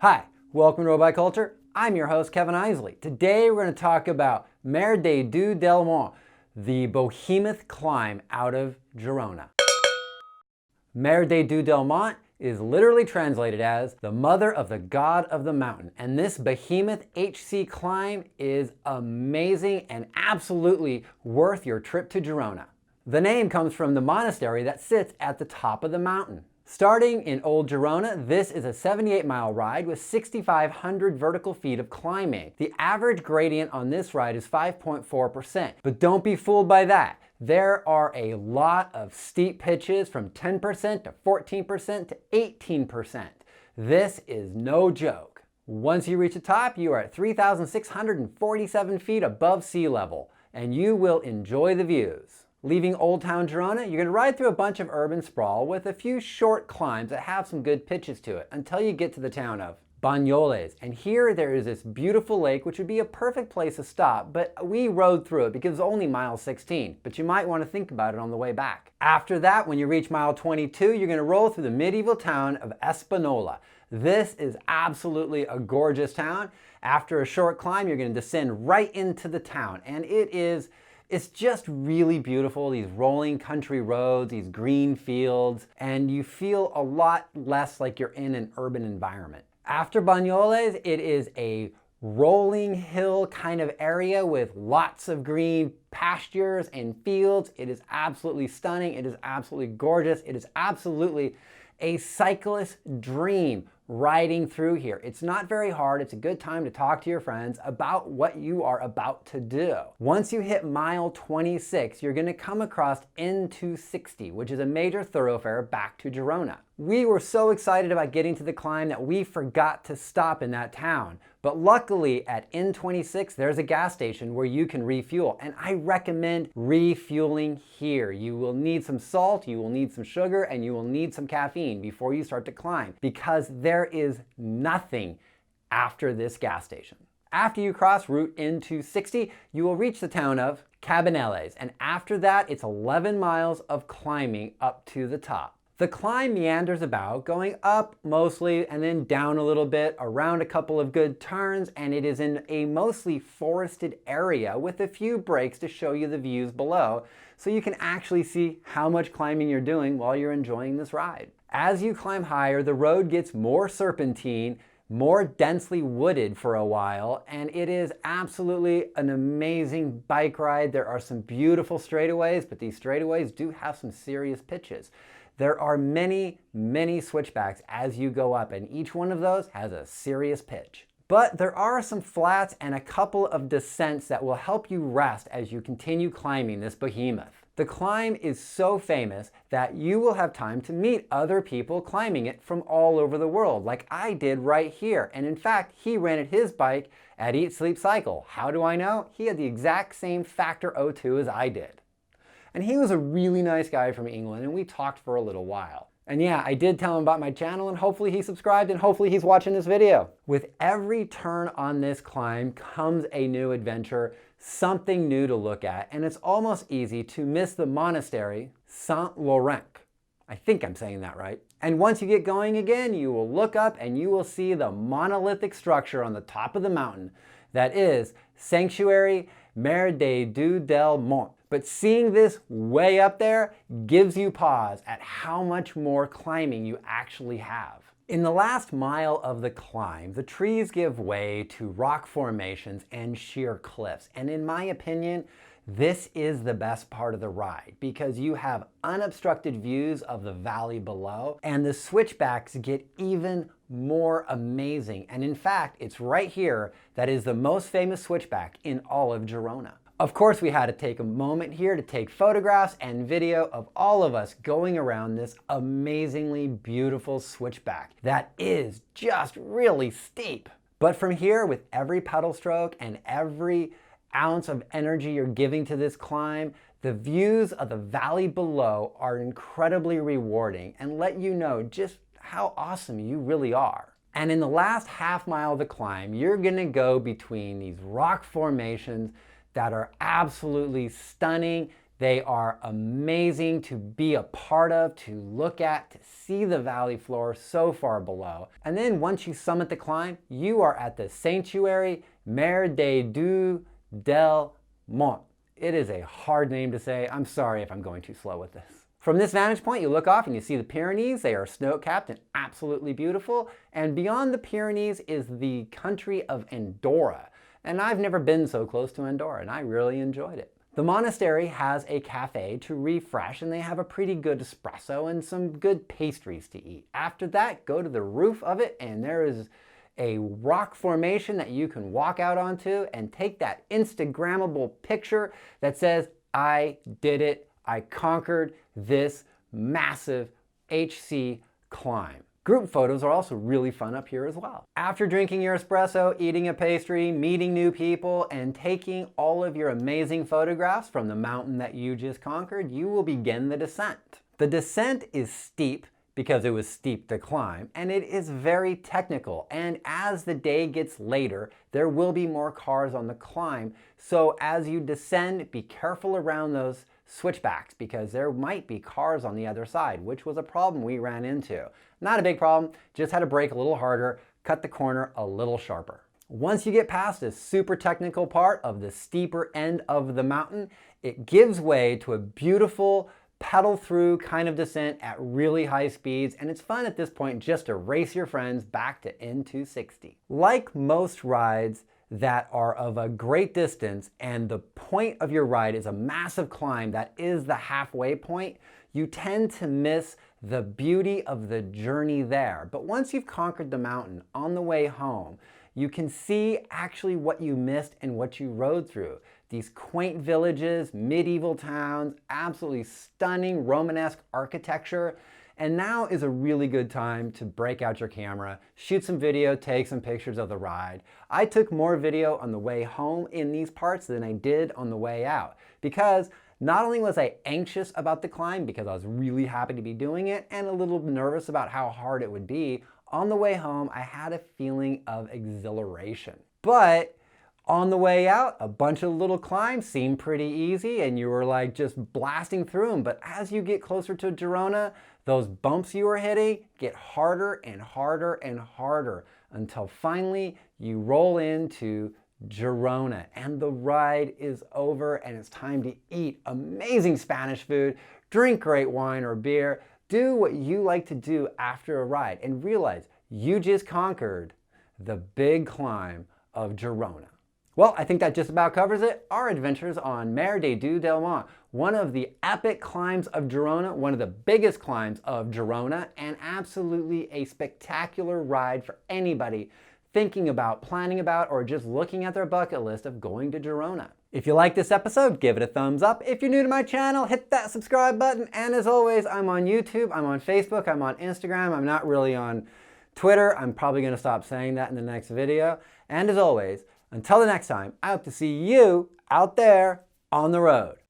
Hi, welcome to Road Culture. I'm your host, Kevin Isley. Today we're going to talk about Mare del Mont, the behemoth climb out of Girona. Mare del Mont is literally translated as the mother of the god of the mountain. And this behemoth HC climb is amazing and absolutely worth your trip to Girona. The name comes from the monastery that sits at the top of the mountain. Starting in Old Girona, this is a 78-mile ride with 6,500 vertical feet of climbing. The average gradient on this ride is 5.4%, but don't be fooled by that. There are a lot of steep pitches from 10% to 14% to 18%. This is no joke. Once you reach the top, you are at 3,647 feet above sea level, and you will enjoy the views. Leaving Old Town Girona, you're going to ride through a bunch of urban sprawl with a few short climbs that have some good pitches to it until you get to the town of Banyoles. And here there is this beautiful lake which would be a perfect place to stop, but we rode through it because it's only mile 16, but you might want to think about it on the way back. After that, when you reach mile 22, you're going to roll through the medieval town of Espanola. This is absolutely a gorgeous town. After a short climb, you're going to descend right into the town, and it's just really beautiful, these rolling country roads, these green fields, and you feel a lot less like you're in an urban environment. After Banyoles, it is a rolling hill kind of area with lots of green pastures and fields. It is absolutely stunning. It is absolutely gorgeous. It is absolutely a cyclist's dream riding through here. It's not very hard. It's a good time to talk to your friends about what you are about to do. Once you hit mile 26, you're going to come across N260, which is a major thoroughfare back to Girona. We were so excited about getting to the climb that we forgot to stop in that town. But luckily at N26, there's a gas station where you can refuel. And I recommend refueling here. You will need some salt, you will need some sugar, and you will need some caffeine before you start to climb, because there is nothing after this gas station. After you cross Route N260, you will reach the town of Cabanelles. And after that, it's 11 miles of climbing up to the top. The climb meanders about, going up mostly and then down a little bit, around a couple of good turns, and it is in a mostly forested area with a few breaks to show you the views below, so you can actually see how much climbing you're doing while you're enjoying this ride. As you climb higher, the road gets more serpentine, more densely wooded for a while, and it is absolutely an amazing bike ride. There are some beautiful straightaways, but these straightaways do have some serious pitches. There are many, many switchbacks as you go up, and each one of those has a serious pitch. But there are some flats and a couple of descents that will help you rest as you continue climbing this behemoth. The climb is so famous that you will have time to meet other people climbing it from all over the world, like I did right here. And in fact, he rented his bike at Eat Sleep Cycle. How do I know? He had the exact same Factor 02 as I did. And he was a really nice guy from England, and we talked for a little while. And yeah, I did tell him about my channel, and hopefully he subscribed, and hopefully he's watching this video. With every turn on this climb comes a new adventure, something new to look at, and it's almost easy to miss the monastery, Saint Laurent. I think I'm saying that right. And once you get going again, you will look up and you will see the monolithic structure on the top of the mountain that is Sanctuary Mare del Mont. But seeing this way up there gives you pause at how much more climbing you actually have. In the last mile of the climb, the trees give way to rock formations and sheer cliffs. And in my opinion, this is the best part of the ride because you have unobstructed views of the valley below, and the switchbacks get even more amazing. And in fact, it's right here that is the most famous switchback in all of Girona. Of course, we had to take a moment here to take photographs and video of all of us going around this amazingly beautiful switchback that is just really steep. But from here, with every pedal stroke and every ounce of energy you're giving to this climb, the views of the valley below are incredibly rewarding and let you know just how awesome you really are. And in the last half mile of the climb, you're gonna go between these rock formations that are absolutely stunning. They are amazing to be a part of, to look at, to see the valley floor so far below. And then once you summit the climb, you are at the sanctuary Mare del Mont. It is a hard name to say. I'm sorry if I'm going too slow with this. From this vantage point, you look off and you see the Pyrenees. They are snow-capped and absolutely beautiful. And beyond the Pyrenees is the country of Andorra. And I've never been so close to Andorra, and I really enjoyed it. The monastery has a cafe to refresh, and they have a pretty good espresso and some good pastries to eat. After that, go to the roof of it, and there is a rock formation that you can walk out onto and take that Instagrammable picture that says, I did it, I conquered this massive HC climb. Group photos are also really fun up here as well. After drinking your espresso, eating a pastry, meeting new people, and taking all of your amazing photographs from the mountain that you just conquered, you will begin the descent. The descent is steep because it was steep to climb, and it is very technical. And as the day gets later, there will be more cars on the climb. So as you descend, be careful around those switchbacks because there might be cars on the other side, which was a problem we ran into. Not a big problem, just had to brake a little harder, cut the corner a little sharper. Once you get past this super technical part of the steeper end of the mountain, it gives way to a beautiful pedal through kind of descent at really high speeds, and it's fun at this point just to race your friends back to N260. Like most rides that are of a great distance and the point of your ride is a massive climb that is the halfway point, you tend to miss the beauty of the journey there. But once you've conquered the mountain on the way home, you can see actually what you missed and what you rode through. These quaint villages, medieval towns, absolutely stunning Romanesque architecture. And now is a really good time to break out your camera, shoot some video, take some pictures of the ride. I took more video on the way home in these parts than I did on the way out because not only was I anxious about the climb because I was really happy to be doing it and a little nervous about how hard it would be, on the way home I had a feeling of exhilaration. But on the way out, a bunch of little climbs seemed pretty easy and you were like just blasting through them. But as you get closer to Girona, those bumps you were hitting get harder and harder and harder until finally you roll into Girona and the ride is over and it's time to eat amazing Spanish food, drink great wine or beer, do what you like to do after a ride and realize you just conquered the big climb of Girona. Well, I think that just about covers it. Our adventures on Mare del Mont, one of the epic climbs of Girona, one of the biggest climbs of Girona, and absolutely a spectacular ride for anybody thinking about, planning about, or just looking at their bucket list of going to Girona. If you like this episode, give it a thumbs up. If you're new to my channel, hit that subscribe button. And as always, I'm on YouTube, I'm on Facebook, I'm on Instagram, I'm not really on Twitter. I'm probably gonna stop saying that in the next video. And as always, until the next time, I hope to see you out there on the road.